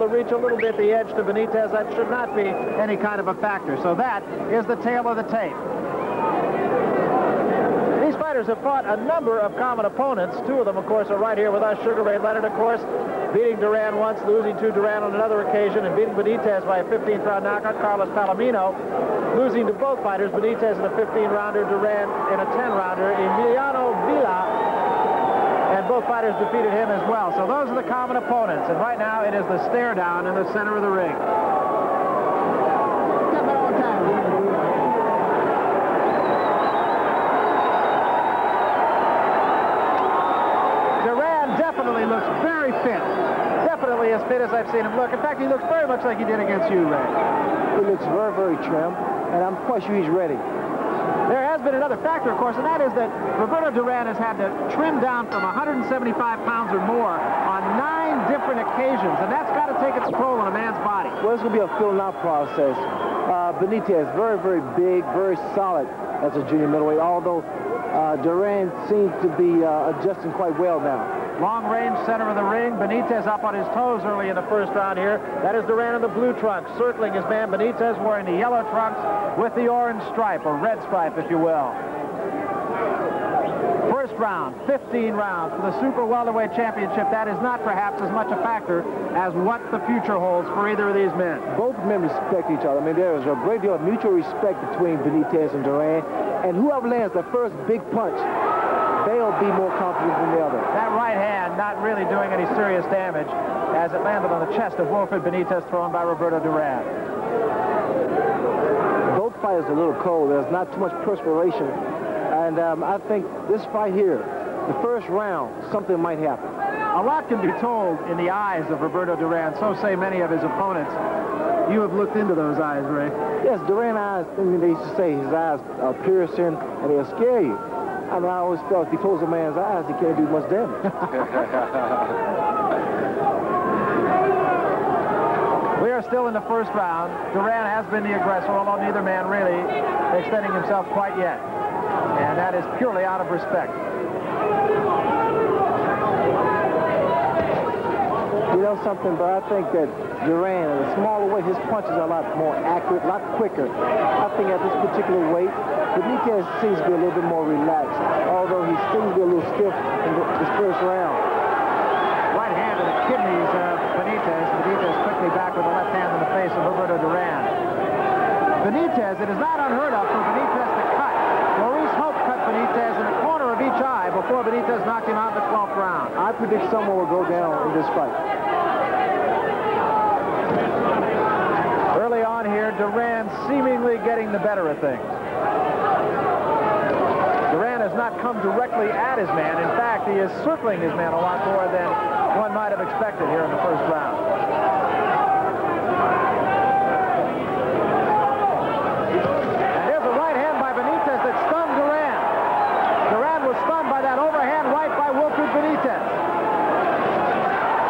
to reach a little bit the edge to Benitez, that should not be any kind of a factor. So that is the tail of the tape. These fighters have fought a number of common opponents. Two of them, of course, are right here with us. Sugar Ray Leonard, of course, beating Duran once, losing to Duran on another occasion, and beating Benitez by a 15th round knockout. Carlos Palomino losing to both fighters, Benitez in a 15-rounder, Duran in a 10-rounder. Emiliano Villa, and both fighters defeated him as well. So those are the common opponents, and right now it is the stare down in the center of the ring. Definitely looks very fit. Definitely as fit as I've seen him look. In fact, he looks very much like he did against you, Ray. He looks very, very trim, and I'm quite sure he's ready. There has been another factor, of course, and that is that Roberto Duran has had to trim down from 175 pounds or more on 9 different occasions, and that's got to take its toll on a man's body. Well, it's going to be a filling-out process. Benitez, very, very big, very solid as a junior middleweight, although Duran seems to be adjusting quite well now. Long range, center of the ring. Benitez up on his toes early in the first round here. That is Duran in the blue trunks, circling his man Benitez wearing the yellow trunks with the orange stripe, or red stripe, if you will. First round, 15 rounds for the Super Welterweight Championship. That is not perhaps as much a factor as what the future holds for either of these men. Both men respect each other. I mean, there is a great deal of mutual respect between Benitez and Duran, and whoever lands the first big punch, they'll be more confident than the other. That right hand not really doing any serious damage as it landed on the chest of Wilfred Benitez, thrown by Roberto Duran. Both fighters are a little cold. There's not too much perspiration. And I think this fight here, the first round, something might happen. A lot can be told in the eyes of Roberto Duran. So say many of his opponents. You have looked into those eyes, Ray. Yes, Duran eyes, I mean, they used to say his eyes are piercing and they'll scare you. I mean, I always felt if he closes a man's eyes, he can't do much damage. We are still in the first round. Duran has been the aggressor, although neither man really extending himself quite yet. And that is purely out of respect. You know something, but I think that Duran, at a smaller weight, his punches are a lot more accurate, a lot quicker. I think at this particular weight, Benitez seems to be a little bit more relaxed, although he seems to be a little stiff in this first round. Right hand to the kidneys of Benitez. Benitez quickly back with the left hand in the face of Roberto Duran. Benitez, it is not unheard of for Benitez to cut. Maurice Hope cut Benitez in the corner of each eye before Benitez knocked him out in the 12th round. I predict someone will go down in this fight. Early on here, Duran seemingly getting the better of things. Duran has not come directly at his man. In fact, he is circling his man a lot more than one might have expected here in the first round. And here's a right hand by Benitez that stunned Duran. Duran was stunned by that overhand right by Wilfred Benitez.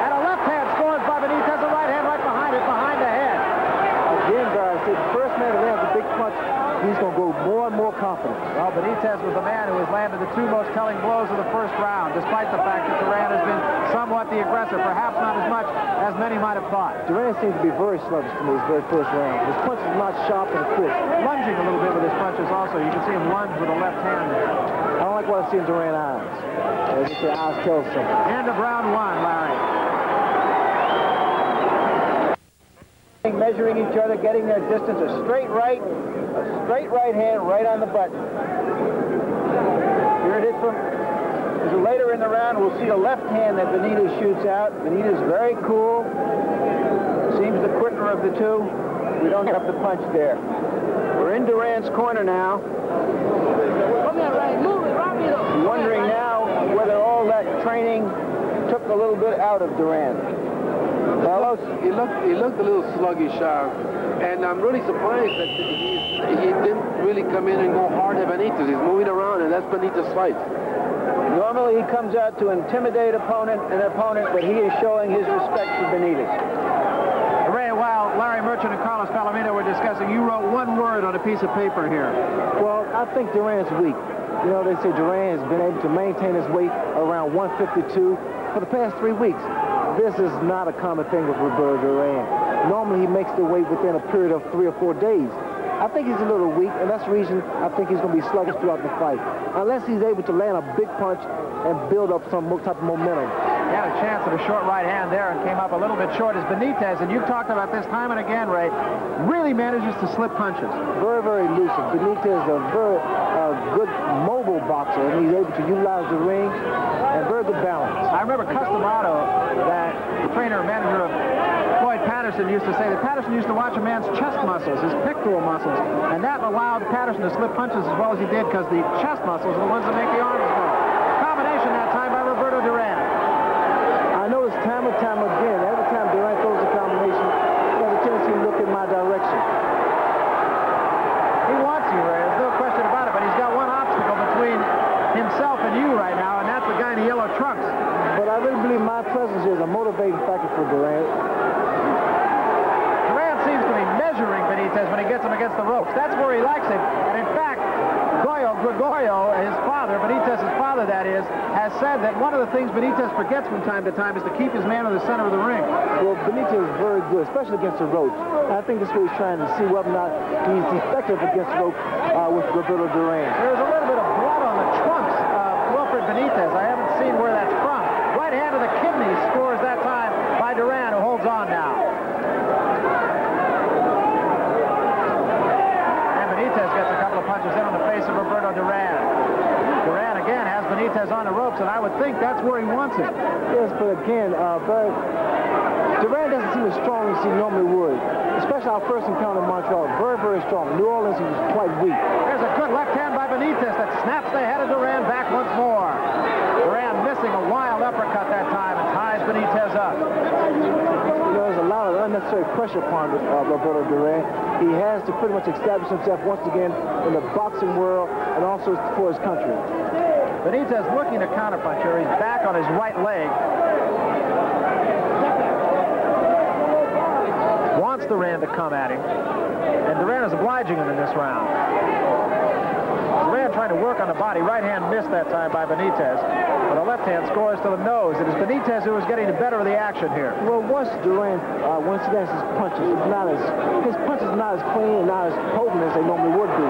And a left hand scores by Benitez, a right hand right behind it, behind the head. Again, guys, the first man that lands a big punch, he's going to go more and more confident. Well, Benitez was the man who has landed the 2 most telling blows of the first round, despite the fact that Duran has been somewhat the aggressor, perhaps not as much as many might have thought. Duran seems to be very sluggish to me his very first round. His punch is not sharp and quick. Lunging a little bit with his punches also. You can see him lunge with the left hand there. I don't like what I see in Duran's eyes. As if the eyes tell something. End of round 1, Larry. Measuring each other, getting their distance, a straight right hand right on the button. Here it is from later in the round. We'll see a left hand that Benitez shoots out. Benitez very cool. Seems the quicker of the two. We don't have the punch there. We're in Duran's corner now. Wondering now whether all that training took a little bit out of Duran. Well, he looked a little sluggish, and I'm really surprised that he didn't really come in and go hard at Benitez. He's moving around, and that's Benitez's fight. Normally he comes out to intimidate an opponent, but he is showing his respect for Benitez. Ray, while Larry Merchant and Carlos Palomino were discussing, you wrote one word on a piece of paper here. Well, I think Duran's weak. You know, they say Duran has been able to maintain his weight around 152 for the past 3 weeks. This is not a common thing with Roberto Duran. Normally, he makes the weight within a period of 3 or 4 days. I think he's a little weak, and that's the reason I think he's going to be sluggish throughout the fight. Unless he's able to land a big punch and build up some type of momentum. He had a chance at a short right hand there and came up a little bit short as Benitez, and you've talked about this time and again, Ray, really manages to slip punches. Very, very elusive. Benitez is a very good mobile boxer, and he's able to utilize the ring and very good balance. I remember Customato, that trainer and manager of Floyd Patterson, used to say that Patterson used to watch a man's chest muscles, his pectoral muscles, and that allowed Patterson to slip punches as well as he did because the chest muscles are the ones that make the arms go. Combination that time by Roberto Duran. I notice time and time again, every time Duran throws a combination, he has a tendency to look in my direction. He wants you, Ray. There's no question about it, but he's got one obstacle between himself and you right now, and that's the guy in the yellow trunks. But I really believe my presence here is a motivating factor for Duran. Duran seems to be measuring Benitez when he gets him against the ropes. That's where he likes it. And in fact, Gregorio, his father, Benitez's father that is, has said that one of the things Benitez forgets from time to time is to keep his man in the center of the ring. Well, Benitez is very good, especially against the ropes. I think that's what he's trying to see whether or not he's effective against the ropes with Roberto Duran. There's a little bit of blood on the trunks of Wilfred Benitez. I haven't seen where that's from. Right hand of the kidney scores that time by Duran, who holds on now. And Benitez gets a couple of punches in on the face of Roberto Duran. Duran again has Benitez on the ropes, and I would think that's where he wants it. Yes, but again, Duran doesn't seem as strong as he normally would. Especially our first encounter in Montreal. Very, very strong. New Orleans, he was quite weak. There's a good left hand by Benitez that snaps the head of Duran back once more. Duran missing a wild uppercut that time and ties Benitez up. You know, there's a lot of unnecessary pressure upon Roberto Duran. He has to pretty much establish himself once again in the boxing world and also for his country. Benitez looking to counterpunch here. He's back on his right leg. Wants Duran to come at him. And Duran is obliging him in this round. Duran trying to work on the body. Right hand missed that time by Benitez. But the left hand scores to the nose. It is Benitez who is getting the better of the action here. Well, once Duran, once he lands his punches, his punches are not as clean and not as potent as they normally would be.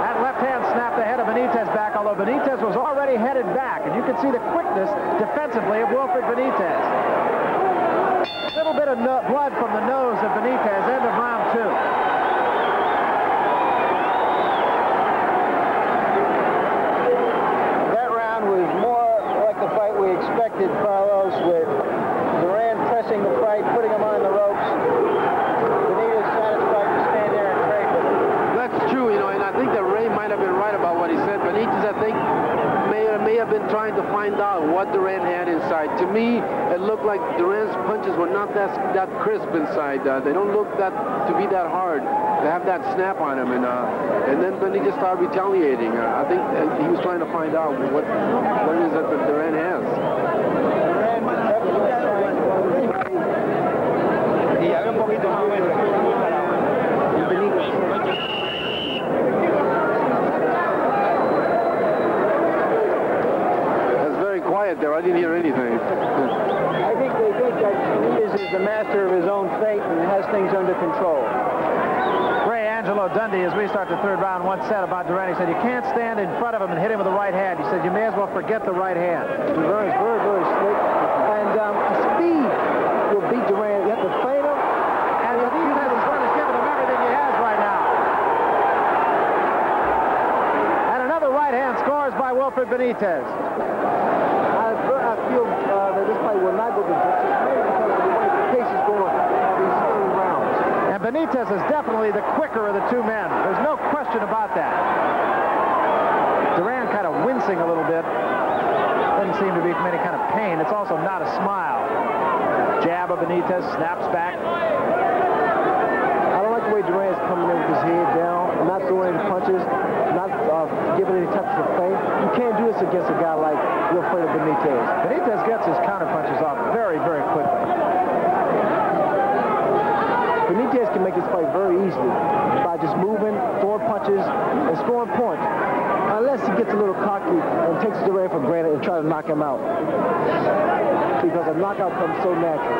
That left hand snapped the head of Benitez back, although Benitez was already headed back. And you can see the quickness defensively of Wilfred Benitez. A little bit of blood from the nose of Benitez, end of round 2. That round was more like the fight we expected, Carlos, with Duran pressing the fight, putting him on the ropes. Benitez satisfied to stand there and trade with him. That's true, you know, and I think that Ray might have been right about what he said. Benitez, I think, may have been trying to find out what Duran had inside. To me, it looked like Duran's punches were not that crisp inside. They don't look to be that hard. They have that snap on him, and then Benitez started retaliating. I think he was trying to find out what it is that Duran has. There, I didn't hear anything. I think they think that Benitez is the master of his own fate and has things under control. Ray Angelo Dundee, as we start the third round, once said about Duran, he said, you can't stand in front of him and hit him with the right hand. He said, you may as well forget the right hand. Duran is very, very slick. And speed will beat Duran. You have to feint him. And Benitez is going to give him everything he has right now. And another right hand scores by Wilfred Benitez. I feel that this fight will not go to victory because of the way the case is going these early rounds. And Benitez is definitely the quicker of the two men. There's no question about that. Duran kind of wincing a little bit. Doesn't seem to be from any kind of pain. It's also not a smile. Jab of Benitez, snaps back. I don't like the way Duran's coming in with his head down, not throwing any punches, not giving any touches of feint. You can't do this against a guy like Wilfredo Benitez. Benitez gets his counter punches off very, very quickly. Benitez can make this fight very easily by just moving, throwing punches, and scoring points. Unless he gets a little cocky and takes Duran for granted and try to knock him out. Because a knockout comes so natural.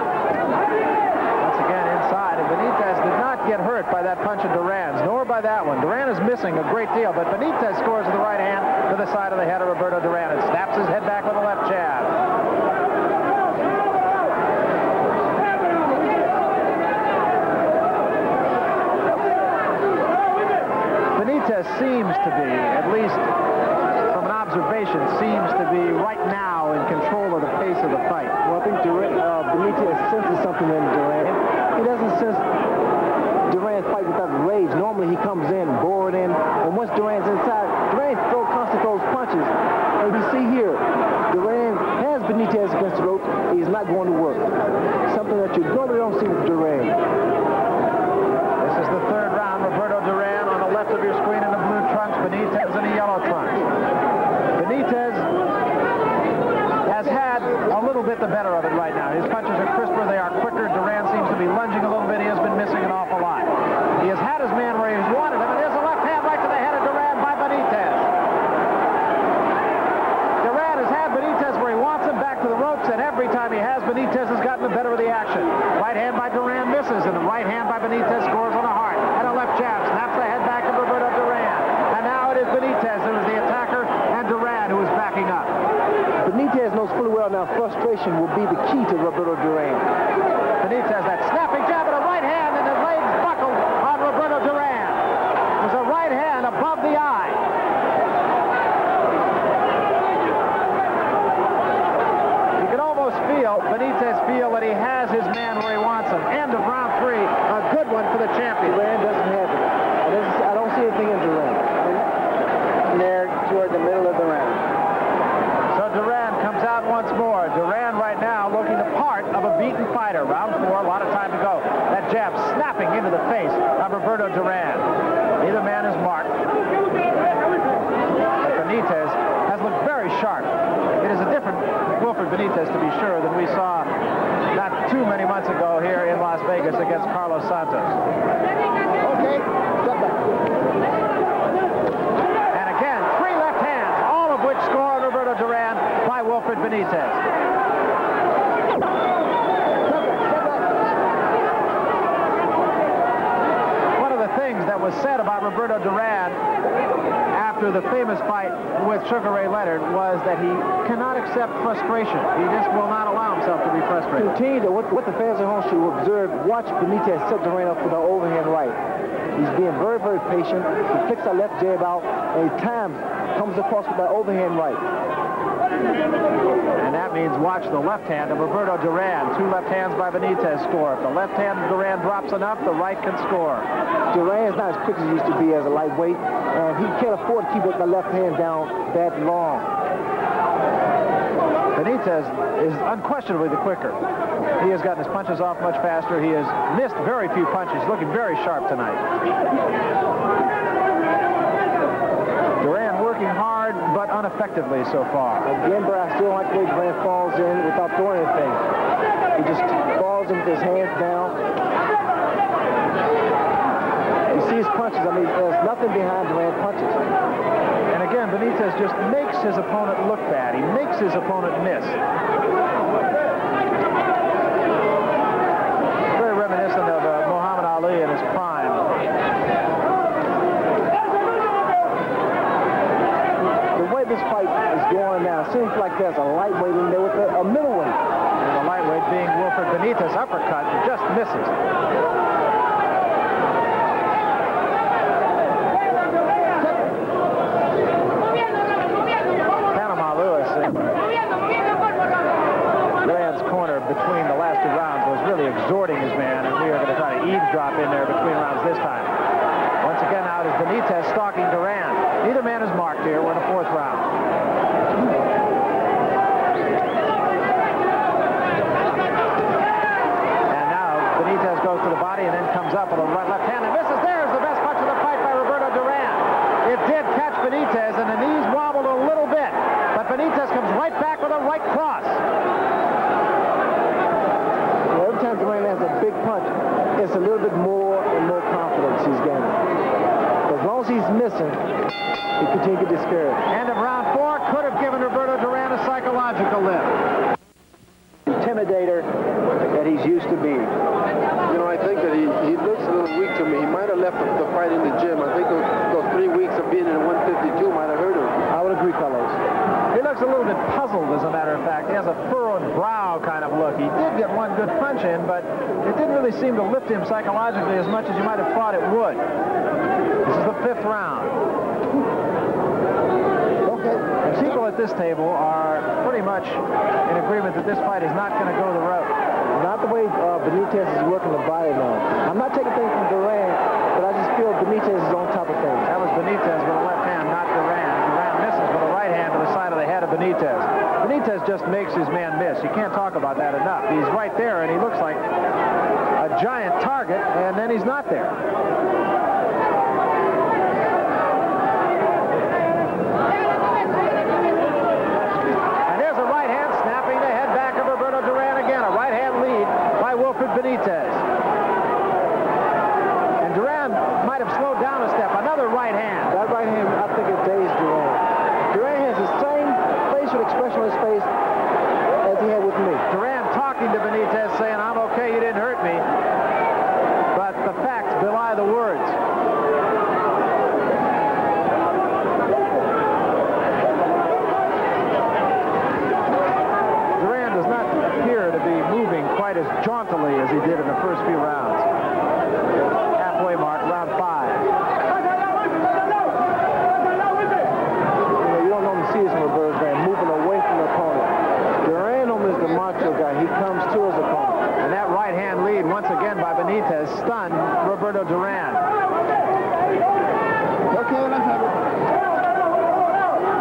Once again inside, and Benitez did not get hurt by that punch of Duran's, nor by that one. Duran is missing a great deal, but Benitez scores with the right hand to the side of the head of Roberto Duran and snaps his head back with a left jab. Benitez seems to be, at least from an observation, seems to be right now in control of the pace of the fight. Well, I think Benitez senses something in Duran. He doesn't sense Duran fight without rage. Normally he comes in, bored in, and once Duran's inside, Duran constantly throws punches. And we see here, Duran has Benitez against the ropes. He's not going to work. Something that you normally don't see with Duran. This is the third round. Roberto Duran on the left of your screen in the blue trunks, Benitez in the yellow trunks. Benitez has had a little bit the better of it right now. His punches are crisper, they are quicker. Duran seems to be lunging a little bit. He has been missing an awful lot. He has had his man where he's wanted him, and there's a left hand right to the head of Duran by Benitez. Duran has had Benitez where he wants him, back to the ropes, and every time he has, Benitez has gotten the better of the action. Right hand by Duran misses, and the right hand by Benitez scores on the heart. And a left jab snaps the head back of Roberto Duran. And now it is Benitez who is the attacker, and Duran who is backing up. Benitez knows fully well now frustration will be the key to Roberto Duran. Benitez, that snapping jab and a right hand, and his legs buckled on Roberto Duran. It was a right hand above the eye. You can almost feel, Benitez feel that he has his man where he wants him. End of round 3, a good one for the champion. Duran doesn't have it. I don't see anything in Duran. There toward the middle of the round. So Duran comes out once more. Duran right now looking the part of a beaten fighter. Round 4, a lot of time to go. That jab snapping into the face of Roberto Duran. Neither man is marked. But Benitez has looked very sharp. It is a different Wilfred Benitez, to be sure, than we saw not too many months ago here in Las Vegas against Carlos Santos. Okay, step back. And again, 3 left hands, all of which score on Roberto Duran by Wilfred Benitez. One of the things that was said about Roberto Duran after the famous fight with Sugar Ray Leonard was that he cannot accept frustration. He just will not allow himself to be frustrated. Continue to, what the fans at home should observe, watch Benitez set Duran up with an overhand right. He's being very, very patient. He flicks that left jab out, and at times comes across with that overhand right. And that means watch the left hand of Roberto Duran. 2 left hands by Benitez score. If the left hand of Duran drops enough, the right can score. Duran's not as quick as he used to be as a lightweight, and he can't afford to keep the left hand down that long. Benitez is unquestionably the quicker. He has gotten his punches off much faster. He has missed very few punches, looking very sharp tonight. Duran working hard, but ineffectively so far. Again, but I still like the way Duran falls in without throwing anything. He just falls in with his hands down. You see his punches. I mean, there's nothing behind Duran's punches. And again, Benitez just makes his opponent look bad. He makes his opponent miss. Very reminiscent of Muhammad Ali in his prime. The way this fight is going now, it seems like there's a lightweight in there with a middleweight. And the lightweight being Wilfred Benitez, uppercut, just misses. Between the last 2 rounds was really exhorting his man, and we are going to try to eavesdrop in there between rounds this time. Once again, now it is Benitez stalking Duran. Neither man is marked here. We're in the 4th round. And now Benitez goes to the body and then comes up with a right left hand and misses. There's the best punch of the fight by Roberto Duran. It did catch Benitez, and the knees wobbled a little bit, but Benitez comes right back with a right cross. Every time Duran lands a big punch, it's a little bit more and more confidence he's gaining. As long as he's missing, he continues to get discouraged. End of round 4 could have given Roberto Duran a psychological lift. Intimidator that he's used to being. You know, I think that he looks a little weak to me. He might have left the fight in the gym. I think those 3 weeks of being in 152 might have hurt him. I would agree, Carlos. He looks a little bit puzzled, as a matter of fact. He has a furrowed brow kind of look. He did get one good punch in, but it didn't really seem to lift him psychologically as much as you might have thought it would. This is the 5th round. Okay. And people at this table are pretty much in agreement that this fight is not going to go the road. Not the way Benitez is working the body now. I'm not taking things from Duran, but I just feel Benitez is on top of things. That was Benitez with a left hand, not Duran. Duran misses with a right hand to the side of the head of Benitez. Benitez just makes his man miss. You can't talk about that enough. He's right there, and he looks like a giant target, and then he's not there. Benitez. And Duran might have slowed down a step. Another right hand. That right hand, I think it dazed Duran. Duran has the same facial expression on his face as he had with me. Duran talking to Benitez saying, I'm okay, you didn't hurt me. But the facts belie the words. Duran does not appear to be moving quite as jauntily as he did in the first few rounds. Halfway mark, round 5. You don't normally see this in Roberto Duran, moving away from the opponent. Duran is the macho guy. He comes to his opponent. And that right hand lead, once again by Benitez, stunned Roberto Duran.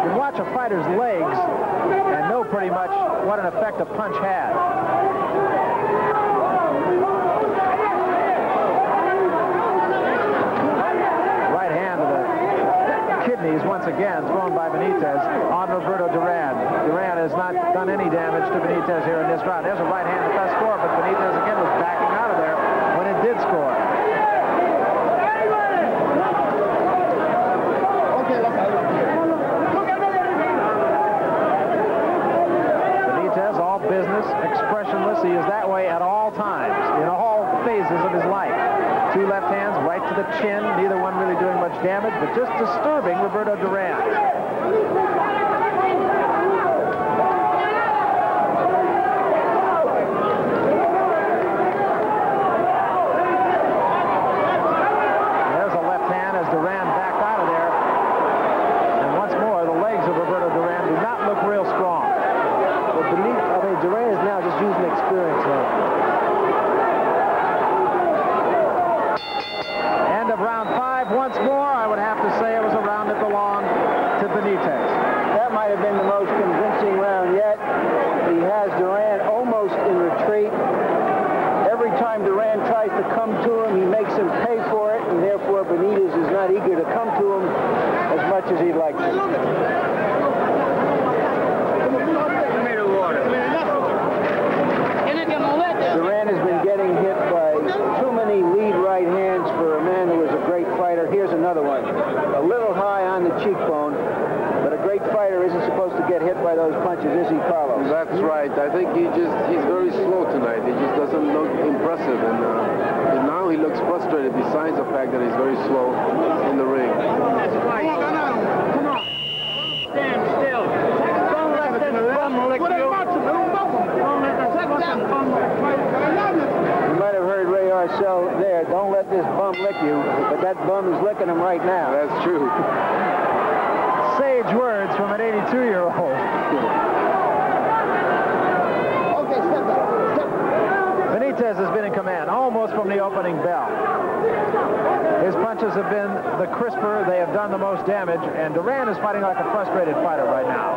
You watch a fighter's legs and know pretty much what an effect a punch had. Right hand to the kidneys once again thrown by Benitez on Roberto Duran. Duran has not done any damage to Benitez here in this round. There's a right hand that does score, but Benitez again was backing out of there when it did score. Benitez, all business, expressionless. He is that way at all times, in all phases of his life. 2 left hands right to the chin, neither one really doing much damage, but just disturbing Roberto Duran. There's a left hand as Duran backed out of there. And once more, the legs of Roberto Duran do not look real strong. But Duran is now just using experience now. End of round 5 once more. I would have to say it was a round that belonged to Benitez. That might have been the most convincing round yet. He has Duran almost in retreat. Every time Duran tries to come to him, he makes him pay for it, and therefore Benitez is not eager to come to him as much as he'd like to. Duran has been getting hit by too many lead right hands for a man who is a great fighter. Here's another one. A little high on the cheekbone, but a great fighter isn't supposed to get hit by those punches, is he, Carlos? That's right. I think he's very slow tonight. He just doesn't look impressive, and now he looks frustrated besides the fact that he's very slow in the ring. That's right. Come on. Stand still. Don't let this bum lick you. Don't let this bum lick you. You might have heard Ray Arcel there. Don't let this bum lick you, but that bum is licking him right now. That's true. Sage words from an 82-year-old. Okay, step back. Benitez has been in command almost from the opening bell. His punches have been the crisper. They have done the most damage, and Duran is fighting like a frustrated fighter right now.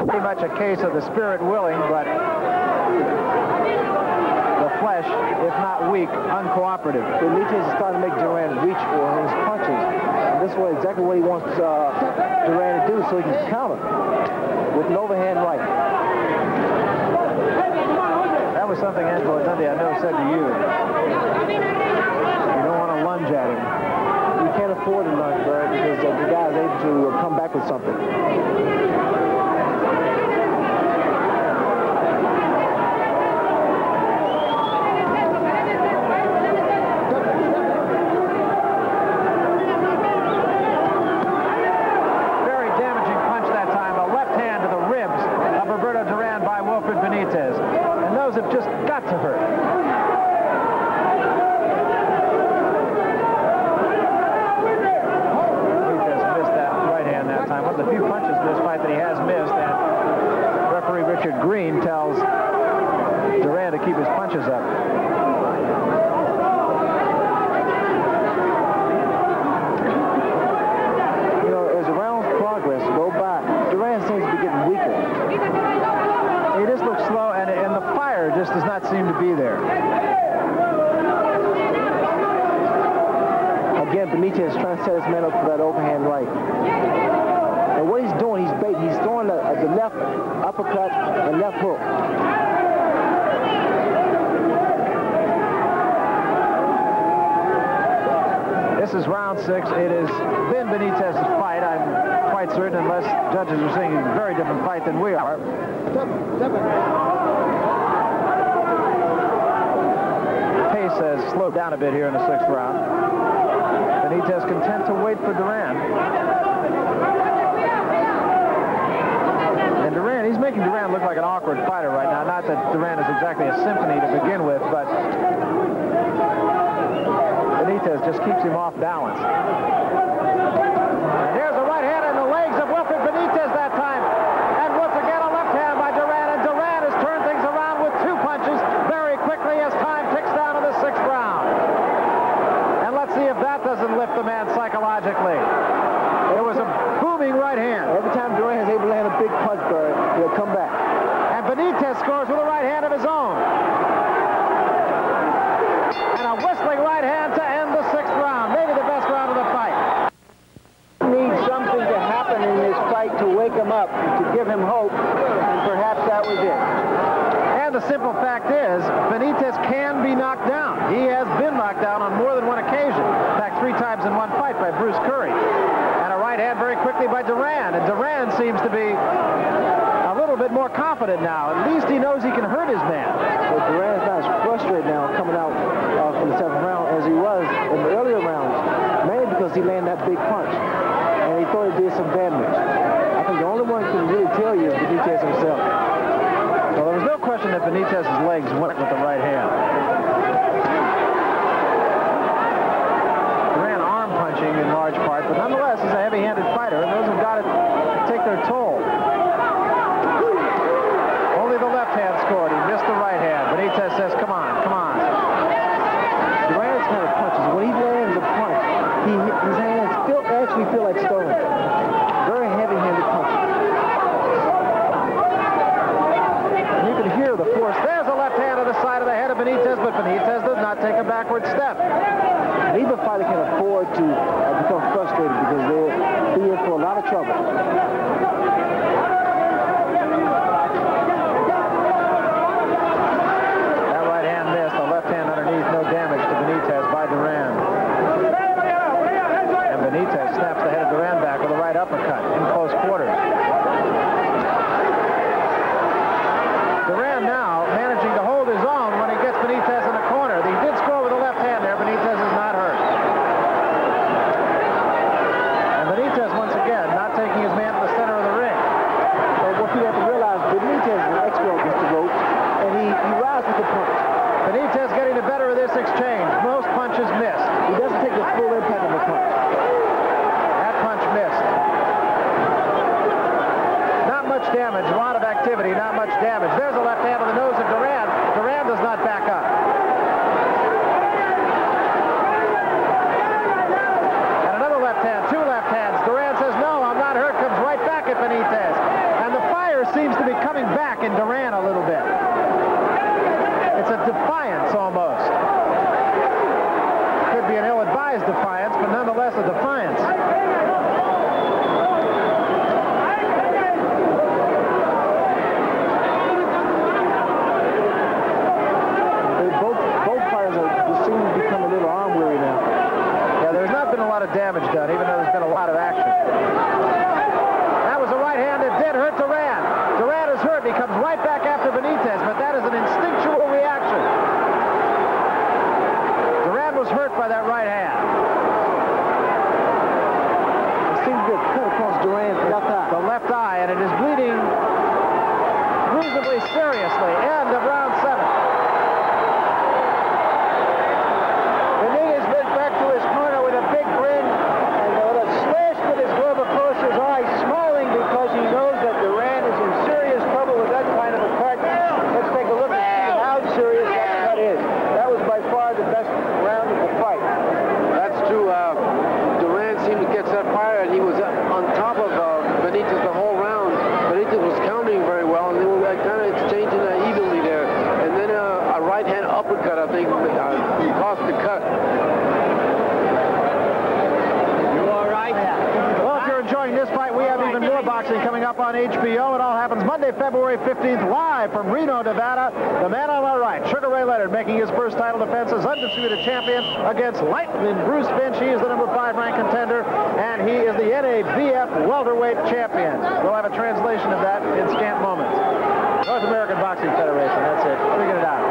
Pretty much a case of the spirit willing, but the flesh, if not weak, uncooperative. Benitez is starting to make Duran reach for his punches. And this is exactly what he wants Duran to do so he can counter with an overhand right. That was something, Angelo Dundee, I never said to you. You don't want to lunge at him. You can't afford to lunge, Bird, because the guy is able to come back with something. Benitez, and those have just got to hurt. Benitez missed that right hand that time. One of the few punches in this fight that he has missed, and referee Richard Green tells Duran to keep his punches up. You know, as the rounds progress go by, Duran seems to be getting weaker. He just looks slow, and the fire just does not seem to be there. Again, Benitez is trying to set his man up for that overhand right. And what he's doing, he's baiting. He's throwing the left uppercut and left hook. This is round 6. It has been Benitez's fight. I'm quite certain, unless judges are seeing a very different fight than we are. Pace has slowed down a bit here in the 6th round. Benitez content to wait for Duran. And Duran, he's making Duran look like an awkward fighter right now. Not that Duran is exactly a symphony to begin with, but Benitez just keeps him off balance. And there's a right hand in the legs of Wilfred Benitez that time. And once again, a left hand by Duran. And Duran has turned things around with 2 punches very quickly as time ticks down to the 6th round. And let's see if that doesn't lift the man psychologically. It was a booming right hand. Every time Duran is able to land a big punch, Bird, he'll come back. And Benitez scores with a right hand of his own. And a whistling right hand to end the 6th round. Maybe the best round of the fight. Needs something to happen in this fight to wake him up, to give him hope, and perhaps that was it. And the simple fact is, Benitez can be knocked down. He has been knocked down on more than one occasion. In fact, 3 times in one fight by Bruce Curry. And a right hand very quickly by Duran. And Duran seems to be a little bit more confident now. At least he knows he can hurt his man. But Duran's not as frustrated now coming out from the 7th round as he was in the earlier rounds, mainly because he landed that big punch. And he thought it did some damage. I think the only one who can really tell you is Benitez himself. Well, there was no question that Benitez's legs went with the right hand. Duran arm punching in large part, but nonetheless, he's a heavy-handed fighter, and those have got to take their toll. Only the left hand scored. He missed the right hand. Benitez says, come on, come on. Duran's kind of punches. When he lands a punch, his hands actually feel like stone. Very heavy-handed punch. And you can hear the force. There's a left hand to the side of the head of Benitez, but Benitez does not take a backward step. Neither fighter can afford to become frustrated because they'll be in for a lot of trouble. That right hand missed. The left hand underneath, no damage to Benitez by Duran. And Benitez snaps the head of Duran back with a right uppercut in close quarters. Duran now managing to hold his own when he gets Benitez in the corner. He did score with the left hand there. Benitez is not hurt. And Benitez, once again, not taking his man to the center of the ring. But what you have to realize, Benitez is an expert against the ropes, and he rides with the punch. Benitez getting the better of this exchange. Most punches missed. He doesn't take the full impact of the punch. That punch missed. Not much damage, a lot of activity, not much damage. There's a left hand on the nose of Duran. Duran does not back up. And another left hand, 2 left hands. Duran says, no, I'm not hurt, comes right back at Benitez. And the fire seems to be coming back in Duran a little bit. It's a defiance almost. Could be an ill-advised defiance, but nonetheless a defiance. uppercut, I think, caused the cut. Well, if you're enjoying this fight, we have even more boxing coming up on HBO. It all happens Monday, February 15th, live from Reno, Nevada. The man on my right, Sugar Ray Leonard, making his first title defense as undisputed champion against Lightning Bruce Finch. He is the number 5 ranked contender, and he is the NABF welterweight champion. We'll have a translation of that in scant moments. North American Boxing Federation, that's it. Figured it out.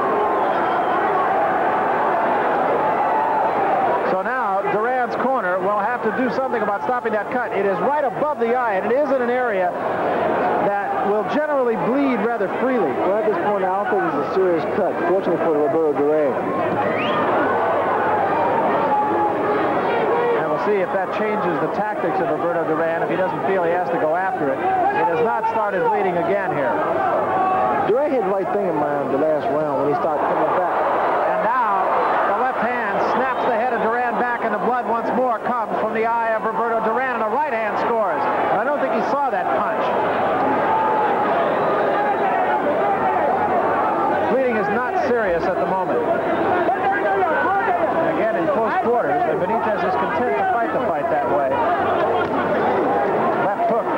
So now, Duran's corner will have to do something about stopping that cut. It is right above the eye, and it is in an area that will generally bleed rather freely. Well, at this point, I don't think it's a serious cut, fortunately for Roberto Duran. And we'll see if that changes the tactics of Roberto Duran if he doesn't feel he has to go after it. It has not started bleeding again here. Duran had the right thing in mind the last round when he started coming back. And now, the left hand snaps the head of Duran back, and the blood once more comes from the eye of Roberto Duran, and the right hand scores. I don't think he saw that punch. Bleeding is not serious at the moment. Again, in close quarters, and Benitez is content to fight the fight that way. Left hook,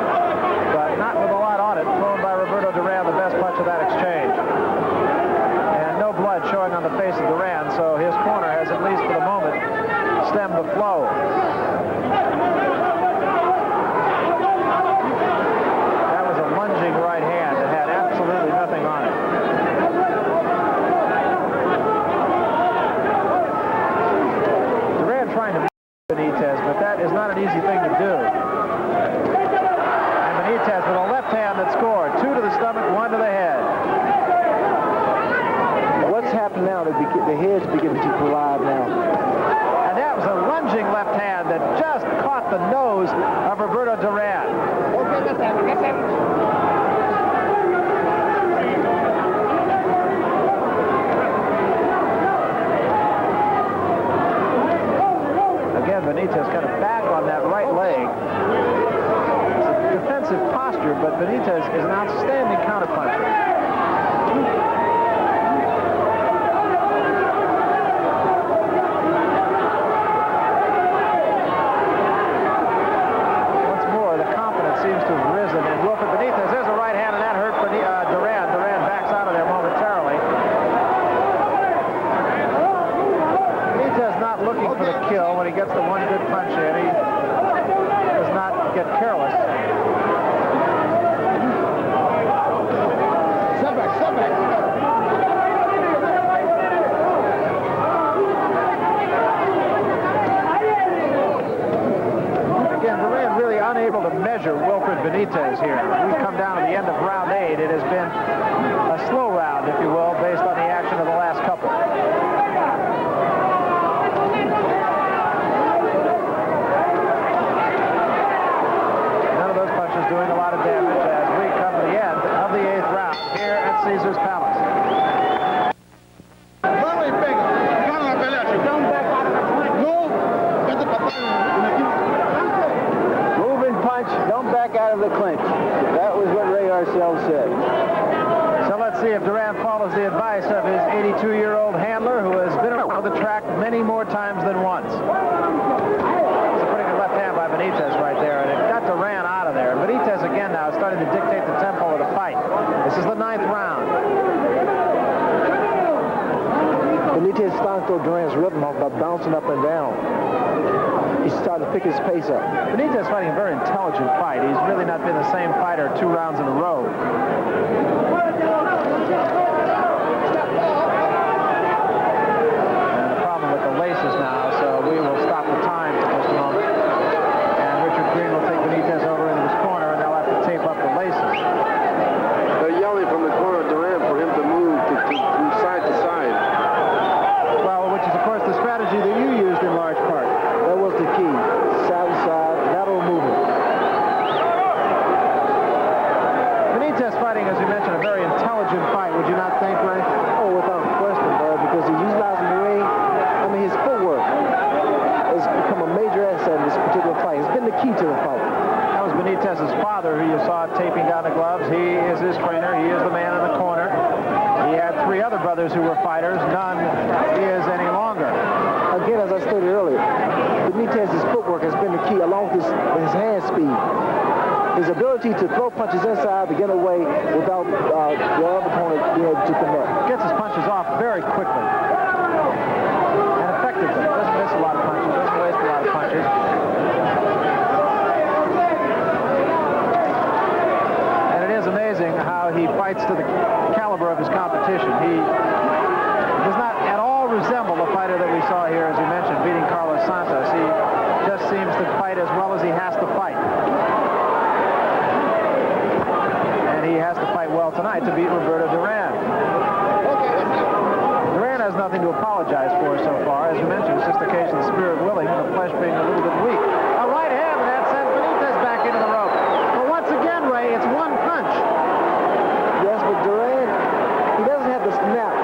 but not with a lot on it, thrown by Roberto Duran, the best punch of that exchange. And no blood showing on the face of Duran, so his corner has, at least for the moment, stemmed the flow. That was a lunging right hand that had absolutely nothing on it. Duran trying to Benitez, but that is not an easy thing to do. And Benitez with a left hand that scored. 2 to the stomach, 1 to the head. What's happened now? The head's beginning to collide now. And that was a lunging left hand that just caught the nose of Roberto Duran. Again, Benitez kind of back on that right leg. It's a defensive posture, but Benitez is an outstanding counterpuncher. Seems to have risen, and Wilfred Benitez, there's a right hand, and that hurt Duran. Duran backs out of there momentarily. Benitez not looking for the kill when he gets the one good punch in. He does not get careless. Unable to measure Wilfred Benitez here. We've come down to the end of round 8. It has been a slow round, if you will, based on the action of the last couple. None of those punches doing a lot of damage as we come to the end of the 8th round here at Caesars Palace. Don't back out of the clinch. That was what Ray Arcel said. So let's see if Duran follows the advice of his 82-year-old handler, who has been around the track many more times than once. It's a pretty good left hand by Benitez right there, and it got Duran out of there. Benitez again now is starting to dictate the tempo of the fight. This is the 9th round. Benitez starting to throw Duran's rhythm off by bouncing up and down. He's starting to pick his pace up. Benitez fighting a very intelligent fight. He's really not been the same fighter 2 rounds in a row. And the problem with the laces now, so we will stop the time for just a moment. And Richard Green will take Benitez over into his corner, and they'll have to tape up the laces. They're yelling from the corner of Duran for him to move from side to side. Well, which is, of course, the strategy that you used in large part. That was the key. Side to side, lateral movement. Benitez fighting, as you mentioned, a very intelligent fight, would you not think, others who were fighters. None is any longer. Again, as I stated earlier, Benitez's footwork has been the key, along with his hand speed. His ability to throw punches inside to get away without the other opponent being able to connect. Gets his punches off very quickly and effectively. Doesn't miss a lot of punches, doesn't waste a lot of punches. And it is amazing how he fights to the caliber of his competition. He does not at all resemble the fighter that we saw here, as you mentioned, beating Carlos Santos. He just seems to fight as well as he has to fight. And he has to fight well tonight to beat Roberto Duran. Duran has nothing to apologize for so far. As you mentioned, it's just a case of the spirit willing and the flesh being a little bit weak. A right hand, and that sends Benitez back into the rope. But once again, Ray, it's one punch. Yes, but Duran, he doesn't have the snap.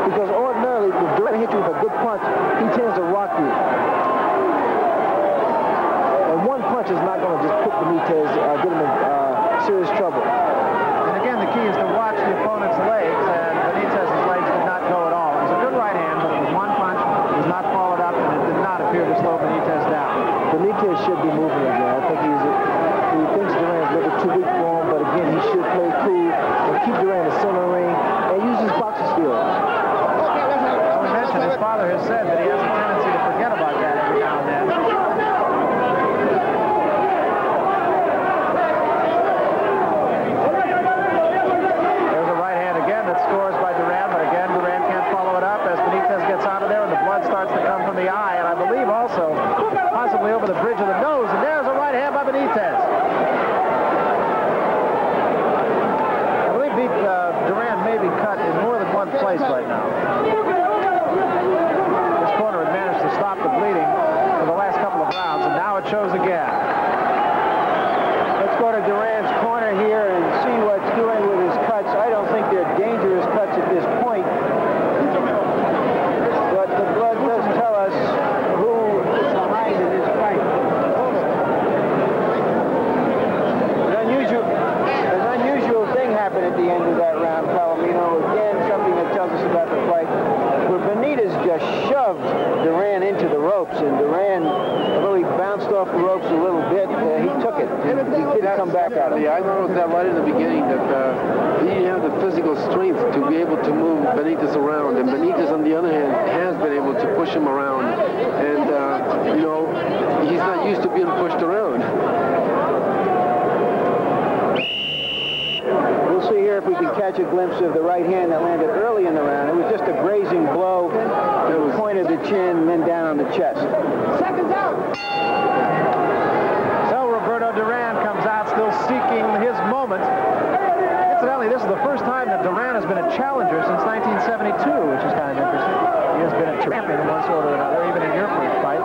Because ordinarily, if Duran hits you with a good punch, he tends to rock you. And one punch is not going to just put Benitez, get him in serious trouble. And again, the key is to watch the opponent's legs, and Benitez's legs did not go at all. It was a good right hand, but it was one punch. It was not followed up, and it did not appear to slow Benitez down. Benitez should be moving again. I think he thinks Duran's a little too weak for him, but again, he should play cool and keep Duran in the center ring and use his boxing skills. As we mentioned, his father has said that he has a tendency to forget about that every now and then. There's a right hand again that scores by Duran, but again, Duran can't follow it up as Benitez gets out of there and the blood starts to come from the eye, and I believe also possibly over the bridge of the nose, and there's a right hand by Benitez. I believe Duran may be cut in more than one place right now. This corner had managed to stop the bleeding for the last couple of rounds, and now it shows again. Let's go to Duran's corner here and see what's doing with his cuts. I don't think they're dangerous cuts at this point. But the blood does tell us who is behind in this fight. An unusual thing happened at the end of that round, Palomino. Again, something that tells us about the fight, where Benitez just shoved Duran into the ropes, and Duran, although he bounced off the ropes a little bit, he took it. He didn't come back out of it. Yeah, I noticed that right in the beginning, that he didn't have the physical strength to be able to move Benitez around, and Benitez, on the other hand, has been able to push him around, and you know, he's not used to being pushed around. We'll see here if we can catch a glimpse of the right hand that landed early in the round. It was just a grazing blow to the point of the chin and then down on the chest. Seconds out. So Roberto Duran comes out still seeking his moment. Incidentally, this is the first time that Duran has been a challenger since 1972, which is kind of interesting. He has been a champion in one sort or another, even in your first fight.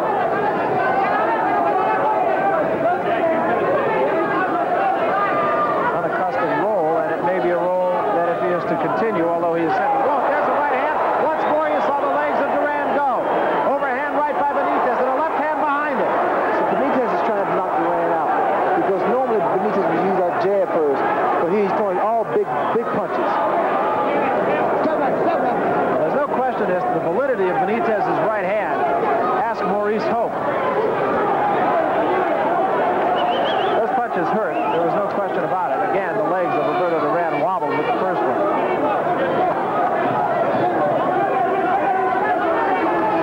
Unaccustomed role, and it may be a role that if he is to continue, although he is said, whoa, there's a right hand. Once more you saw the legs of Duran go. Overhand right by Benitez, and a left hand behind it. So Benitez is trying to knock Duran out because normally Benitez would use that jab first, but he's throwing all big punches. There's no question as to the validity of Benitez's right hand. Ask Maurice Hope. Those punches hurt. There was no question about it. Again, the legs of Roberto Duran wobbled with the first one.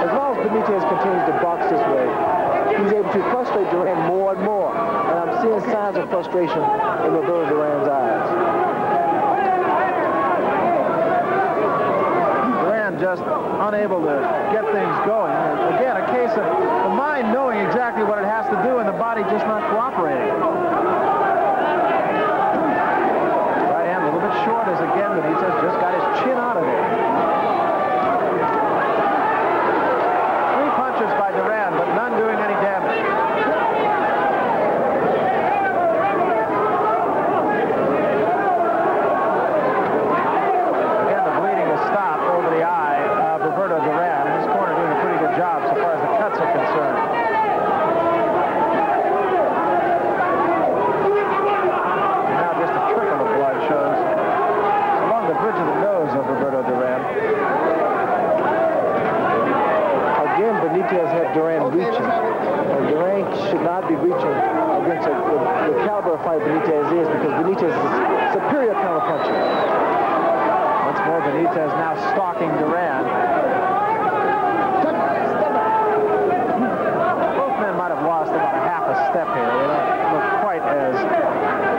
As long as Benitez continues to box this way, he's able to frustrate Duran more and more. And I'm seeing signs of frustration in Roberto Duran's eyes. Duran just unable to get things going. Again, a case of the mind knowing exactly what it has to do and the body just not cooperating. Right hand a little bit short as again Benitez just got his chin out of it. Three punches by Duran, but none doing any damage. Again, the bleeding has stopped over the eye of Roberto Duran, and his corner doing a pretty good job so far as the cuts are concerned. Now just a trickle of blood shows along the bridge of the nose of Roberto Benitez had Duran reaching. And Duran should not be reaching against the caliber of fight Benitez is, because Benitez is a superior counterpuncher. Once more, Benitez now stalking Duran. Both men might have lost about a half a step here. They don't look quite as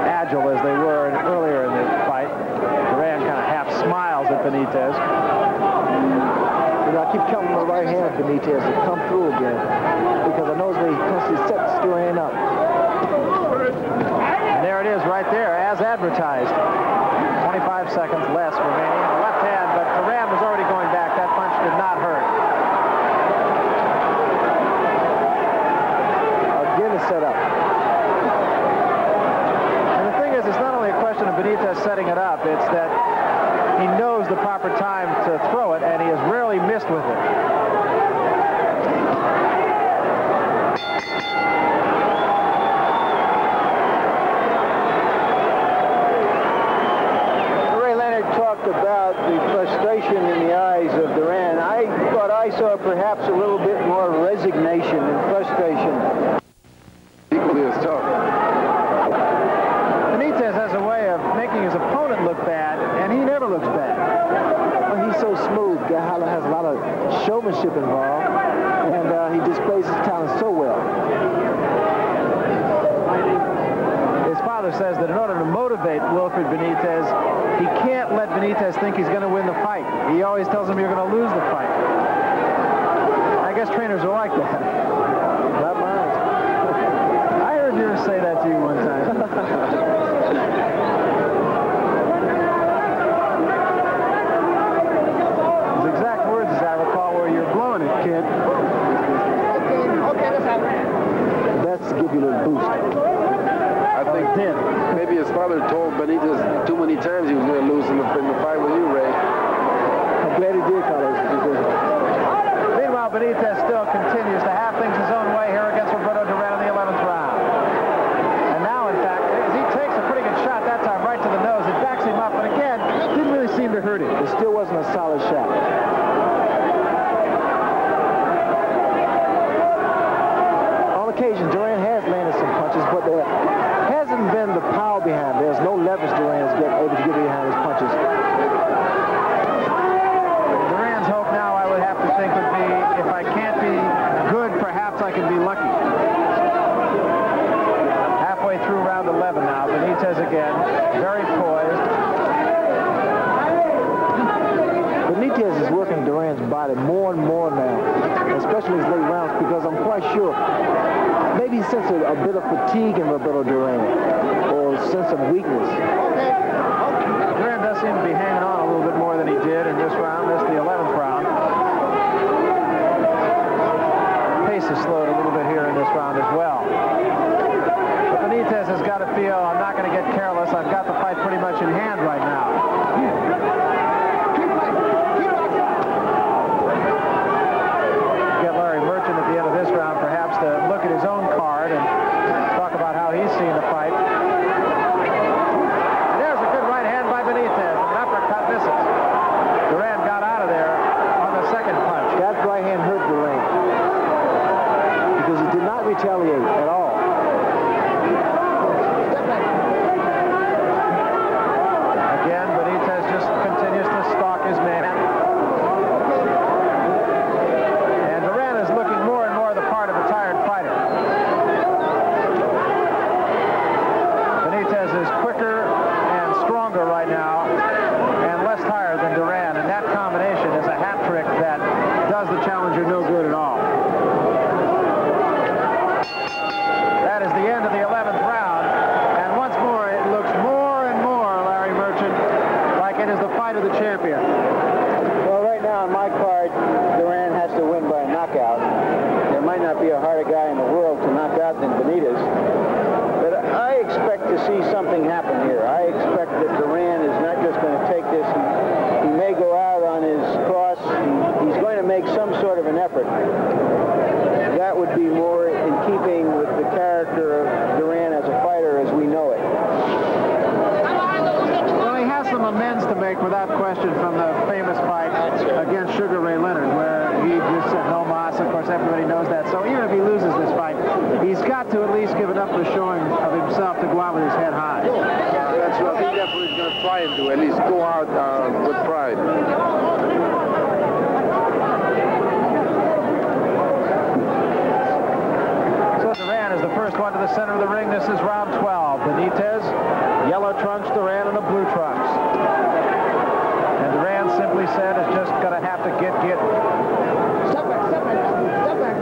agile as they were earlier in the fight. Duran kind of half smiles at Benitez. I keep counting the right hand of Benitez to come through again, because I know that he constantly sets Duran up. And there it is right there, as advertised. 25 seconds less remaining. Left hand, but Duran was already going back. That punch did not hurt. Again, it's set up. And the thing is, it's not only a question of Benitez setting it up, it's that he knows the proper time to throw it, and he has rarely missed with it. Ray Leonard talked about the frustration in the eyes of Duran. I thought I saw perhaps a little bit more resignation and frustration. Equally as tough. Benitez has a way of making his opponent look bad, and he never looks bad. Well, he's so smooth. Gahala has a lot of showmanship involved, and he displays his talent so well. His father says that in order to motivate Wilfred Benitez, he can't let Benitez think he's going to win the fight. He always tells him you're going to lose the fight. I guess trainers are like that. Not mine. I heard you say that to you one time. His exact words, as I recall, were, "You're blowing it, kid." That's to give you a little boost. I think maybe his father told Benitez too many times he was going to lose in the fight with you, Ray. I'm glad he did call us. Meanwhile, Benitez still continues to have things his own way here against Roberto Duran in the 11th round. And now, in fact, as he takes a pretty good shot that time right to the nose, it backs him up, but again, didn't really seem to hurt him. It still wasn't a solid shot. On occasion, Duran has landed some punches, but there hasn't been the power behind. There's no leverage Duran's able to get behind his punches. Duran's hope now, I would have to think, would be, if I can't be good, perhaps I can be lucky. Halfway through round 11 now. Benitez again, very poised. Benitez is working Duran's body more and more now, especially in his late rounds, because I'm quite sure maybe he senses a bit of fatigue in Roberto Duran, or a sense of weakness. Duran does seem to be hanging on a little bit more than he did in this round. This is the 11th round. Pace has slowed a little bit here in this round as well. But Benitez has got to feel, I'm not going to get careless. I've got the fight pretty much in hand right now. Get Larry Merchant at the end of this round, perhaps, to look at his own card and talk about how he's seen the fight. And there's a good right hand by Benitez. An uppercut misses. Duran got out of there on the second punch. That right hand hurt Duran, because he did not retaliate at all. Again, Benitez just continues to stalk his man. And Duran is looking more and more the part of a tired fighter. Benitez is quicker and stronger right now, and less tired than Duran, and that combination is a hat trick that does the challenger no good at all. That is the end of the 11th round, and once more it looks more and more, Larry Merchant, like it is the fight of the champion. Well, right now on my card, Duran has to win by a knockout. There might not be a harder guy in the world to knock out than Benitez. But I expect to see something happen here. I expect that Duran is not just going to take this. He may go out on his cross. He's going to make some sort of an effort. That would be more in keeping with the character of Duran as a fighter as we know it. Well, he has some amends to make, without question, from the famous fight against Sugar Ray Leonard, where he just said no mas. Of course, course, everybody knows that. So even if he loses this fight, he's got to at least give enough of a showing of himself to go out with his head high. That's what I think that's what he's going to try and do, at least go out with pride. Duran is the first one to the center of the ring. This is round 12. Benitez, yellow trunks, Duran in the blue trunks. And Duran simply said is just going to have to get. Step back, step back, step back.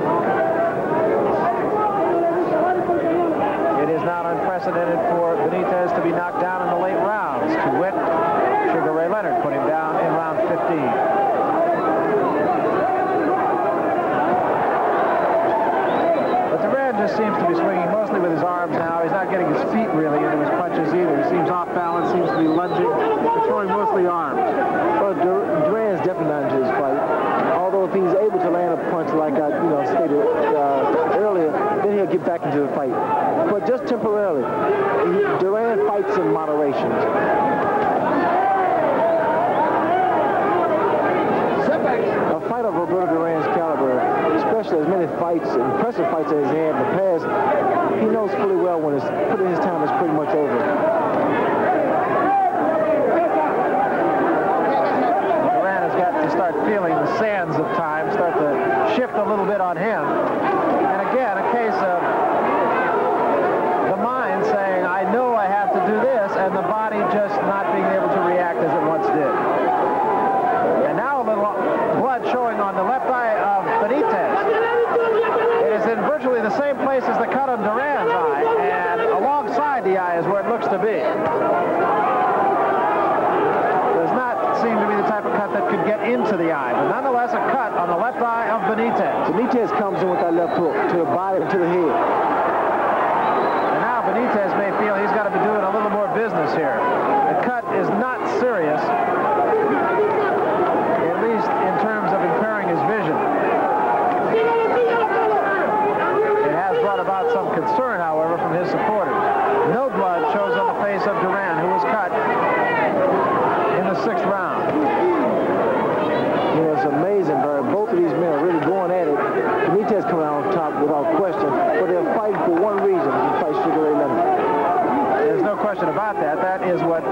It is not unprecedented for Benitez to be knocked down in the late rounds. To wit, Sugar Ray Leonard put him down in round 15. Just seems to be swinging mostly with his arms now. He's not getting his feet really into his punches either. He seems off balance, seems to be lunging, but throwing mostly arms. Well, Duran's definitely not into his fight. Although if he's able to land a punch like I stated earlier, then he'll get back into the fight. But just temporarily, Duran fights in moderation. A fight of Roberto Duran's caliber, especially as many fights, impressive fights as he had in the past, he knows fully well when his time is pretty much over. Duran has got to start feeling the sands of time, start to shift a little bit on him. And again, a case of the mind saying, I know I have to do this, and the body just not being able to react as it once did. And now a little blood showing on the left eye of Benitez. It is in virtually the same place as the cut on Duran's eye, and alongside the eye is where it looks to be. Does not seem to be the type of cut that could get into the eye, but nonetheless a cut on the left eye of Benitez. Benitez comes in with that left hook to the body and to the head. And now Benitez may feel he's got to be doing a little more business here. The cut is not serious, at least in terms of impairing his vision. It has brought about some concern, however, from his supporters. No blood shows on the face of Duran, who was cut in the 6th round. You know, it's amazing, Barry. Both of these men are really going at it. Benitez coming out on top without question, but they're fighting for one reason, to fight Sugar Ray Leonard. There's no question about that. That is what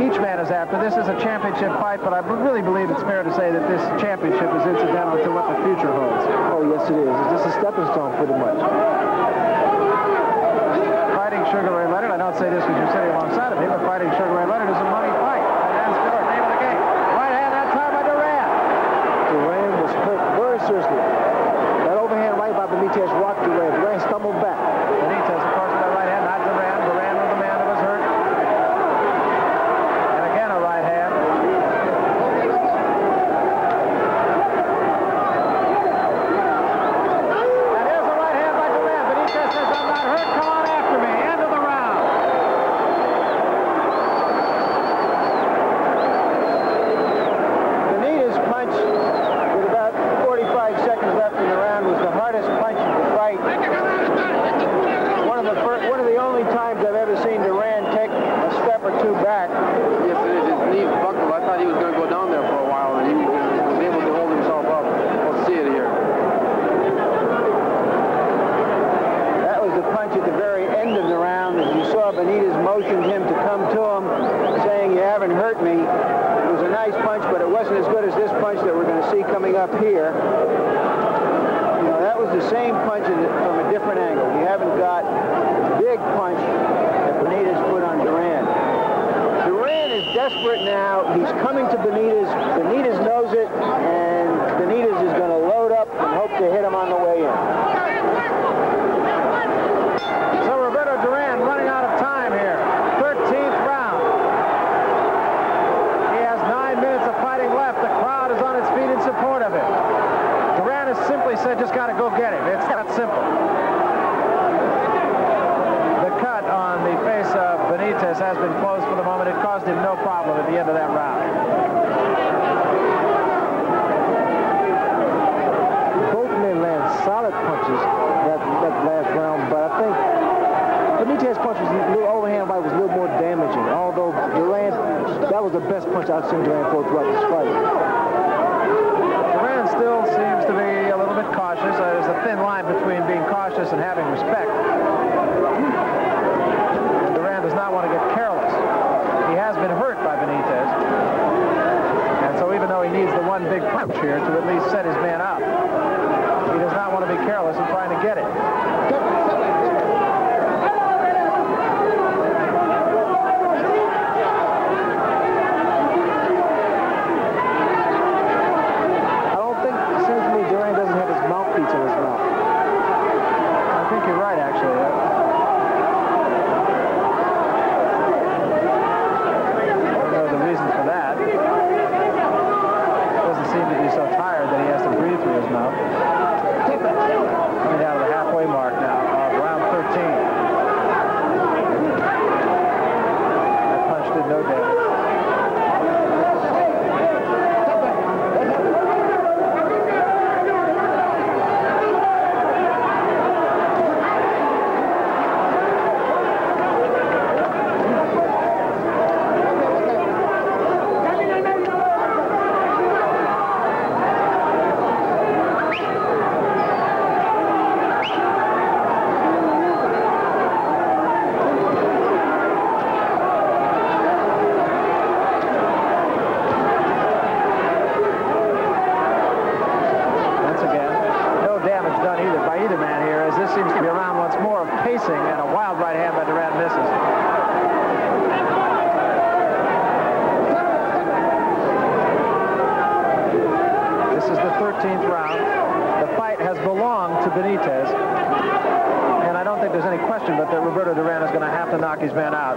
each man is after. This is a championship fight, but I really believe it's fair to say that this championship is incidental to what the future holds. Oh, yes, it is. It's just a stepping stone, pretty much. Fighting Sugar Ray Leonard, I don't say this because you're sitting alongside of me, but fighting Sugar Ray Leonard is a money fight. That's the name of the game. Right hand that time by Duran. Duran was hurt very seriously. That overhand right by Benitez rocked Duran. Duran stumbled back. Benitez, of course, with that right hand, not Duran. Duran was the man that was hurt. And again, a right hand. And here's a right hand by Duran. Benitez says, I'm not hurt. Come on after me. End of the round. Benitez punch with about 45 seconds left in the round was the hardest punch of the fight. One of the only times I've ever seen Duran take a step or two back. Yes, it is. His knee buckled. I thought he was going to go down there for a while, and he was able to hold himself up. Let's see it here. That was the punch at the very end of the round. As you saw, Benitez motioned him to come to him, saying, you haven't hurt me. It was a nice punch, but it wasn't as good as this punch that we're going to see coming up here. You know, that was the same punch from a different angle. You haven't got the big punch that Benitez put on Duran. Duran is desperate now. He's coming to Benitez. Benitez knows it, and Benitez is going to load up and hope to hit him on the way in. So Roberto Duran running out of time here. 13th round. He has 9 minutes of fighting left. The crowd is on its feet in support of him. Duran has simply said, just got to go get him. It's that simple. The cut on the face of Benitez has been closed for the moment. It caused him no problem at the end of that round. Both men land solid punches that last round, but I think Benitez's punch was a little overhand right, was a little more damaging. Although Duran, that was the best punch I've seen Duran throw throughout this fight. Duran still seems to be a little bit cautious. This is the 13th round. The fight has belonged to Benitez. And I don't think there's any question but that Roberto Duran is going to have to knock his man out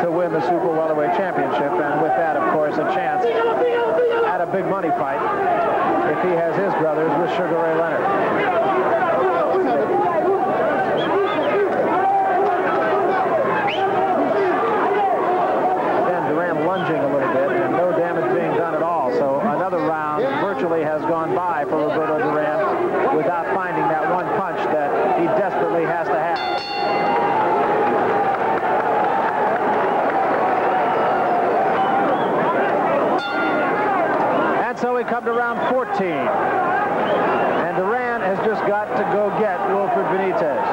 to win the Super Welterweight Championship. And with that, of course, a chance at a big money fight if he has his brothers with Sugar Ray Leonard. Lunging a little bit and no damage being done at all. So another round virtually has gone by for Roberto Duran without finding that one punch that he desperately has to have. And so we come to round 14. And Duran has just got to go get Wilfred Benitez.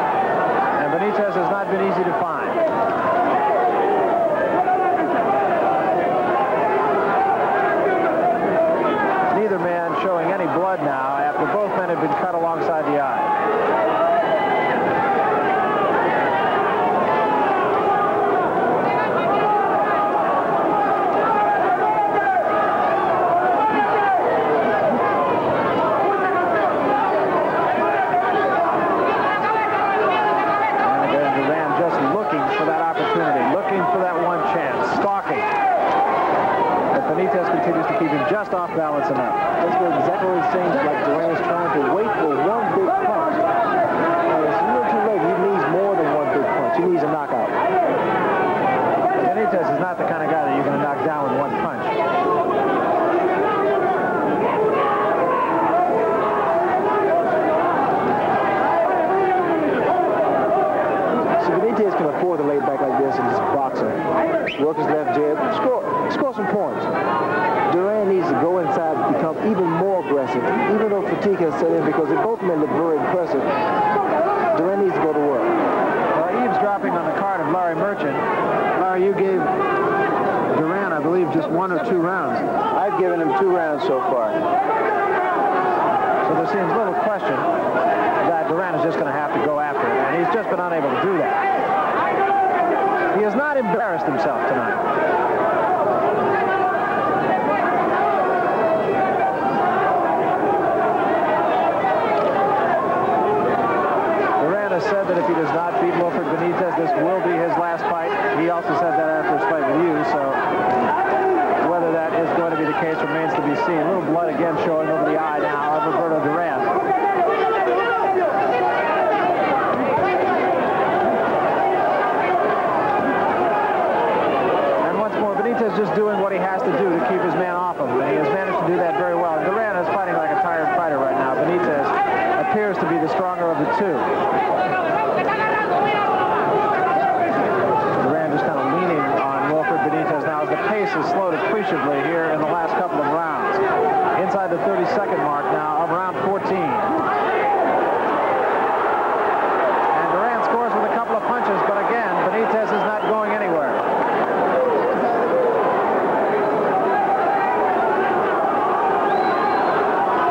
And Benitez has not been easy to find. Neither man showing any blood now after both men have been cut alongside the eye. And again, Duran just looking for that opportunity, looking for that one chance, stalking. Benitez continues to keep him just off balance enough. That's exactly what it seems like. Duran's trying to wait for one big punch. And it's a little too late. He needs more than one big punch. He needs a knockout. Benitez is not the kind of guy that you're going to knock down with one punch. So Benitez can afford to lay back like this and just box him. Work his left jab. Score some points. Duran needs to go inside and become even more aggressive, even though fatigue has set in because they both men look very impressive. Duran needs to go to work. Eavesdropping on the card of Larry Merchant. Larry, you gave Duran, I believe, just 1 or 2 rounds. I've given him 2 rounds so far. So there seems little question that Duran is just going to have to go after it, and he's just been unable to do that. He has not embarrassed himself tonight. Said that if he does not beat Wilfred Benitez, this will be his last fight. He also said that after his fight with you, so whether that is going to be the case remains to be seen. A little blood again showing over the eye now of Roberto Duran. And once more, Benitez just doing what he has to do to keep his man off him, and he has managed to do that very well. And Duran is fighting like a tired fighter right now. Benitez appears to be the stronger of the two. Duran just kind of leaning on Wilfred Benitez now as the pace has slowed appreciably here in the last couple of rounds. Inside the 30-second mark now of round 14. And Duran scores with a couple of punches, but again, Benitez is not going anywhere.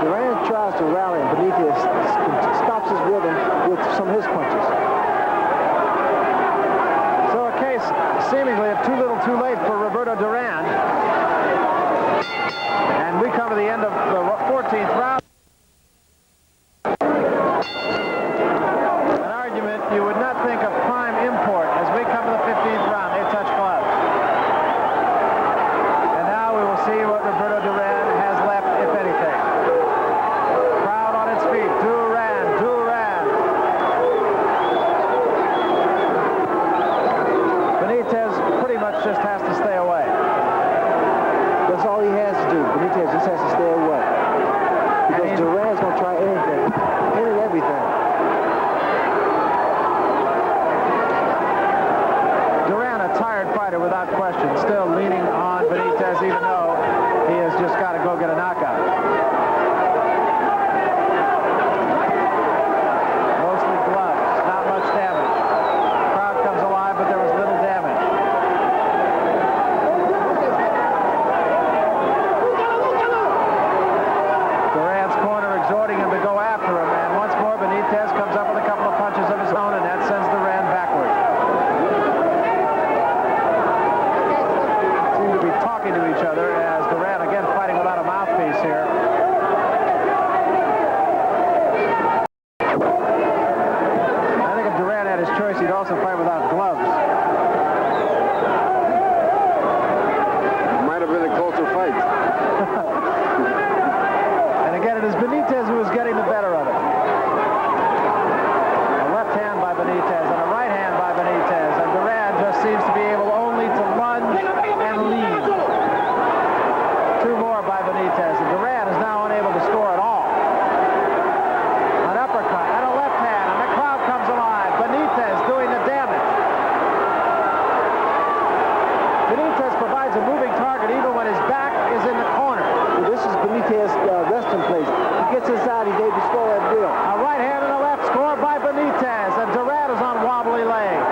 Duran tries to rally, and Benitez stops his rhythm with some of his punches. So a case seemingly of too little too late for Roberto Duran. And we come to the end of the 14th round. An argument you would not think of prime import as we come to the 15th round. They touch gloves. And now we will see what Roberto Duran has left, if anything. Crowd on its feet. Duran, Duran. Benitez pretty much just has to stay away. That's all he has to do. Benitez just has to stay away. Because Duran's going to try anything. Any and everything. Duran, a tired fighter without question, still leaning on Benitez even though he has just got to go get a knockout. Mostly gloves, not much damage. Crowd comes alive, but there was little damage. Duran's corner exhorting Benitez who was getting the better of it. A left hand by Benitez and a right hand by Benitez, and Duran just seems to be able only to lunge and lead. Two more by Benitez, and Duran is now unable to score at all. An uppercut and a left hand, and the crowd comes alive. Benitez doing the damage. Benitez provides a moving target even when his back is in the corner. Well, this is Benitez's resting place. He gets inside, he's able to score that deal. A right hand and a left score by Benitez, and Duran is on wobbly legs.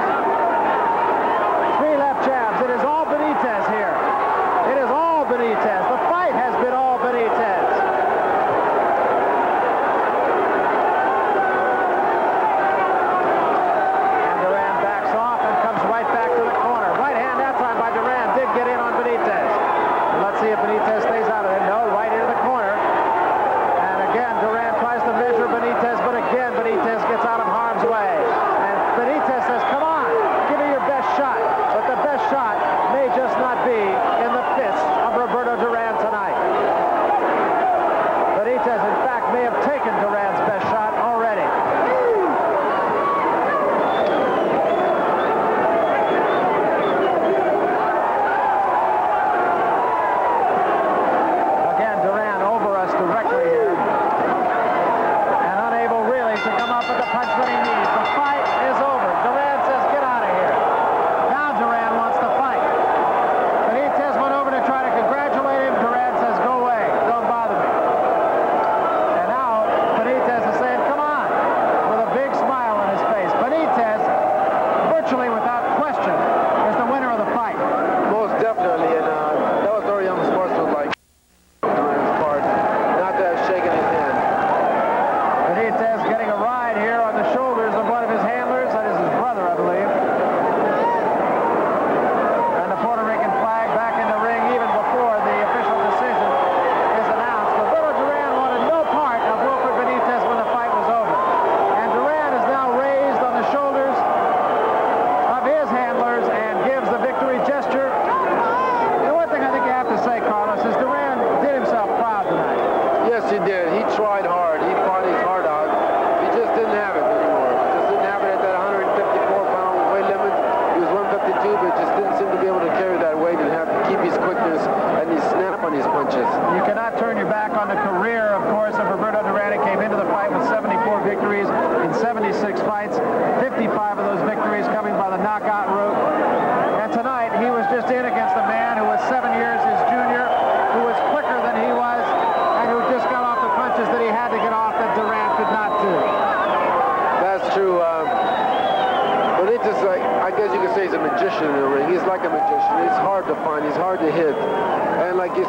Three left jabs. It is all Benitez here. It is all Benitez. The fight has been all Benitez. And Duran backs off and comes right back to the corner. Right hand that time by Duran did get in on Benitez. Let's see if Benitez stays out of it. No, right into the corner. And again, Duran tries to measure Benitez, but again, Benitez gets out of harm's way. And Benitez says, come on, give me your best shot. But the best shot may just not be in the fist of Roberto Duran tonight. Benitez, in fact, may have taken Duran's best shot already. Again, Duran over us directly here. And unable really to come up with the punch that he needs. The fight is over. Duran says, get out of here. Now Duran wants to fight. Benitez went over to try to congratulate him. Duran says, go away. Don't bother me. And now Benitez is saying, come on, with a big smile on his face. Benitez, virtually without question, is the winner of the fight. Most definitely, and that was very unsportsmanlike Duran's part, not to have shaken his hand. Benitez getting a ride here on the shoulders of one of his handlers. That is his brother, I believe. And the Puerto Rican flag back in the ring even before the official decision is announced. Roberto Duran wanted no part of Wilfred Benitez when the fight was over. And Duran is now raised on the shoulders of his handlers and gives the victory gesture. The one thing I think you have to say, Carlos, is Duran did himself proud tonight. Yes, he did. He tried hard. He fought his heart out. He just didn't have it anymore. Just didn't have it at that 154-pound weight limit. He was 152, but just didn't seem to be able to carry that weight and have to keep his quickness and his snap on his punches. You cannot turn your back on the career, of course, of Roberto Duran. He came into the fight with 74 victories in 76 fights, 55 of those victories coming by the knockout route. And tonight, he was just in against a man who was 7 years his junior, who was quicker than he was, and who just got off the punches that he had to get off that Duran could not do. That's true. Benitez, I guess you could say he's a magician in the ring. He's like a magician. He's hard to find. He's hard to hit. And like he's